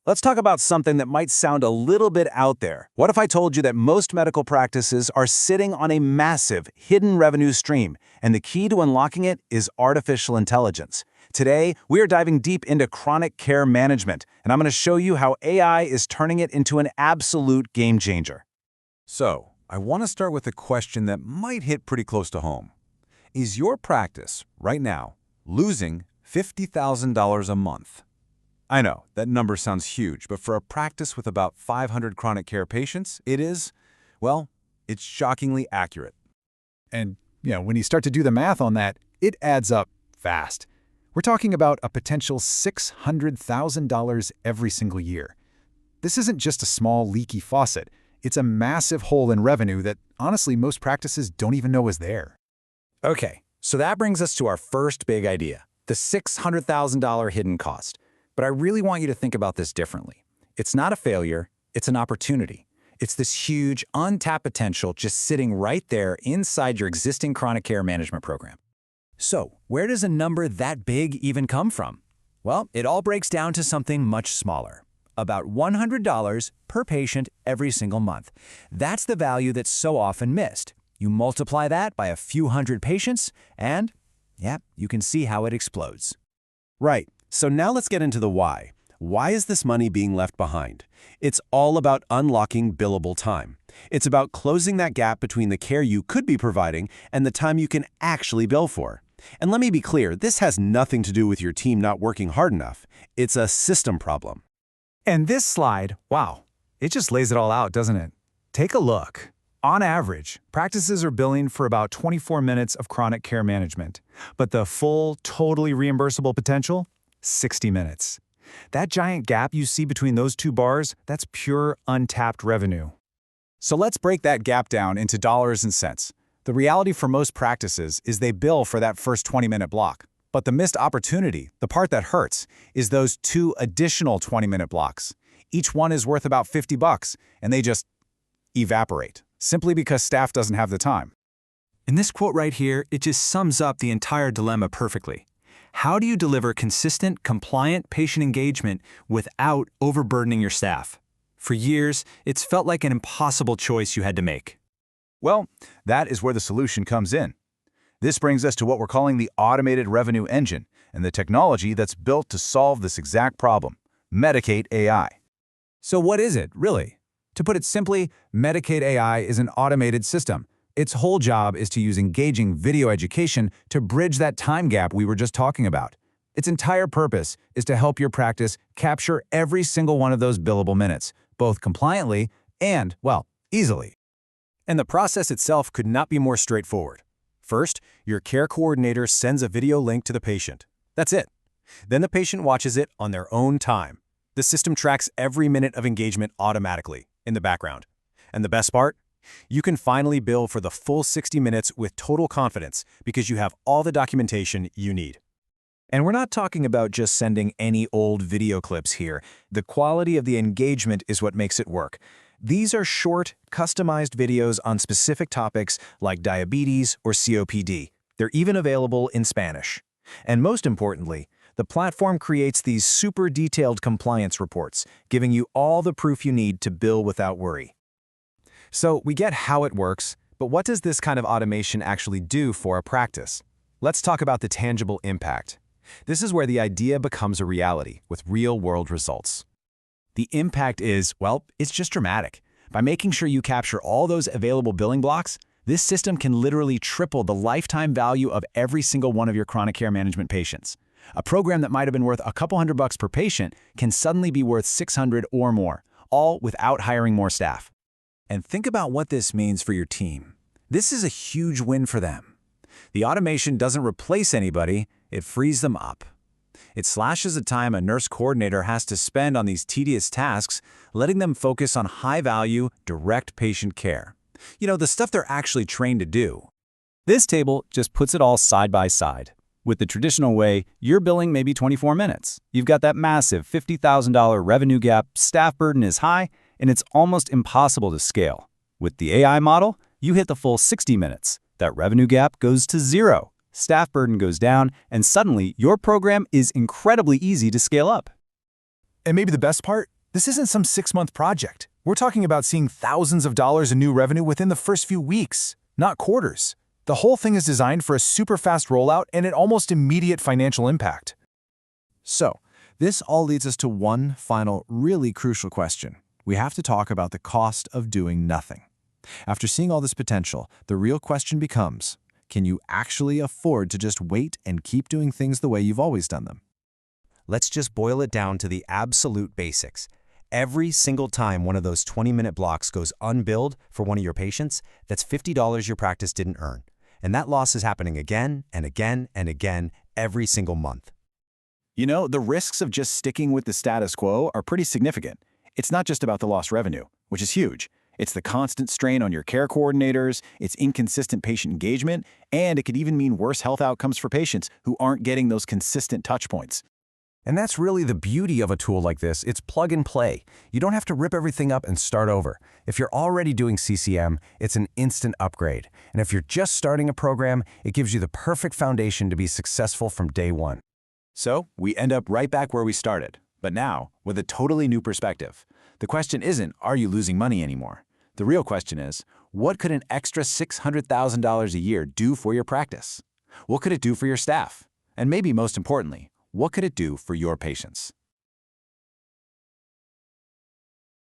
Let's talk about something that might sound a little bit out there. What if I told you that most medical practices are sitting on a massive, hidden revenue stream, and the key to unlocking it is artificial intelligence? Today, we are diving deep into chronic care management, and I'm going to show you how AI is turning it into an absolute game changer. So, I want to start with a question that might hit pretty close to home. Is your practice, right now, losing $50,000 a month? I know, that number sounds huge, but for a practice with about 500 chronic care patients, it is, well, it's shockingly accurate. And, when you start to do the math on that, it adds up fast. We're talking about a potential $600,000 every single year. This isn't just a small, leaky faucet. It's a massive hole in revenue that, honestly, most practices don't even know is there. Okay, so that brings us to our first big idea, the $600,000 hidden cost. But I really want you to think about this differently. It's not a failure, it's an opportunity. It's this huge, untapped potential just sitting right there inside your existing chronic care management program. So, where does a number that big even come from? Well, it all breaks down to something much smaller. About $100 per patient every single month. That's the value that's so often missed. You multiply that by a few hundred patients, and, you can see how it explodes. Right. So now let's get into the why. Why is this money being left behind? It's all about unlocking billable time. It's about closing that gap between the care you could be providing and the time you can actually bill for. And let me be clear, this has nothing to do with your team not working hard enough. It's a system problem. And this slide, wow, it just lays it all out, doesn't it? Take a look. On average, practices are billing for about 24 minutes of chronic care management, but the full, totally reimbursable potential? 60 minutes. That giant gap you see between those two bars, that's pure untapped revenue. So let's break that gap down into dollars and cents. The reality for most practices is they bill for that first 20-minute block. But the missed opportunity, the part that hurts, is those two additional 20-minute blocks. Each one is worth about $50, and they just evaporate, simply because staff doesn't have the time. In this quote right here, it just sums up the entire dilemma perfectly. How do you deliver consistent, compliant patient engagement without overburdening your staff? For years, it's felt like an impossible choice you had to make. Well, that is where the solution comes in. This brings us to what we're calling the automated revenue engine and the technology that's built to solve this exact problem, Medicate AI. So what is it, really? To put it simply, Medicate AI is an automated system. Its whole job is to use engaging video education to bridge that time gap we were just talking about. Its entire purpose is to help your practice capture every single one of those billable minutes, both compliantly and, easily. And the process itself could not be more straightforward. First, your care coordinator sends a video link to the patient. That's it. Then the patient watches it on their own time. The system tracks every minute of engagement automatically, in the background. And the best part? You can finally bill for the full 60 minutes with total confidence because you have all the documentation you need. And we're not talking about just sending any old video clips here. The quality of the engagement is what makes it work. These are short, customized videos on specific topics like diabetes or COPD. They're even available in Spanish. And most importantly, the platform creates these super detailed compliance reports, giving you all the proof you need to bill without worry. So we get how it works, but what does this kind of automation actually do for a practice? Let's talk about the tangible impact. This is where the idea becomes a reality with real-world results. The impact is, it's just dramatic. By making sure you capture all those available billing blocks, this system can literally triple the lifetime value of every single one of your chronic care management patients. A program that might have been worth a couple $100 per patient can suddenly be worth $600 or more, all without hiring more staff. And think about what this means for your team. This is a huge win for them. The automation doesn't replace anybody, it frees them up. It slashes the time a nurse coordinator has to spend on these tedious tasks, letting them focus on high-value, direct patient care. The stuff they're actually trained to do. This table just puts it all side by side. With the traditional way, your billing may be 24 minutes. You've got that massive $50,000 revenue gap, staff burden is high, and it's almost impossible to scale. With the AI model, you hit the full 60 minutes. That revenue gap goes to zero. Staff burden goes down, and suddenly your program is incredibly easy to scale up. And maybe the best part? This isn't some 6-month project. We're talking about seeing thousands of dollars in new revenue within the first few weeks, not quarters. The whole thing is designed for a super fast rollout and an almost immediate financial impact. So, this all leads us to one final, really crucial question. We have to talk about the cost of doing nothing. After seeing all this potential, the real question becomes, can you actually afford to just wait and keep doing things the way you've always done them? Let's just boil it down to the absolute basics. Every single time one of those 20-minute blocks goes unbilled for one of your patients, that's $50 your practice didn't earn. And that loss is happening again and again and again every single month. You know, the risks of just sticking with the status quo are pretty significant. It's not just about the lost revenue, which is huge. It's the constant strain on your care coordinators, it's inconsistent patient engagement, and it could even mean worse health outcomes for patients who aren't getting those consistent touch points. And that's really the beauty of a tool like this. It's plug and play. You don't have to rip everything up and start over. If you're already doing CCM, it's an instant upgrade. And if you're just starting a program, it gives you the perfect foundation to be successful from day one. So, we end up right back where we started, but now with a totally new perspective. The question isn't, are you losing money anymore? The real question is, what could an extra $600,000 a year do for your practice? What could it do for your staff? And maybe most importantly, what could it do for your patients?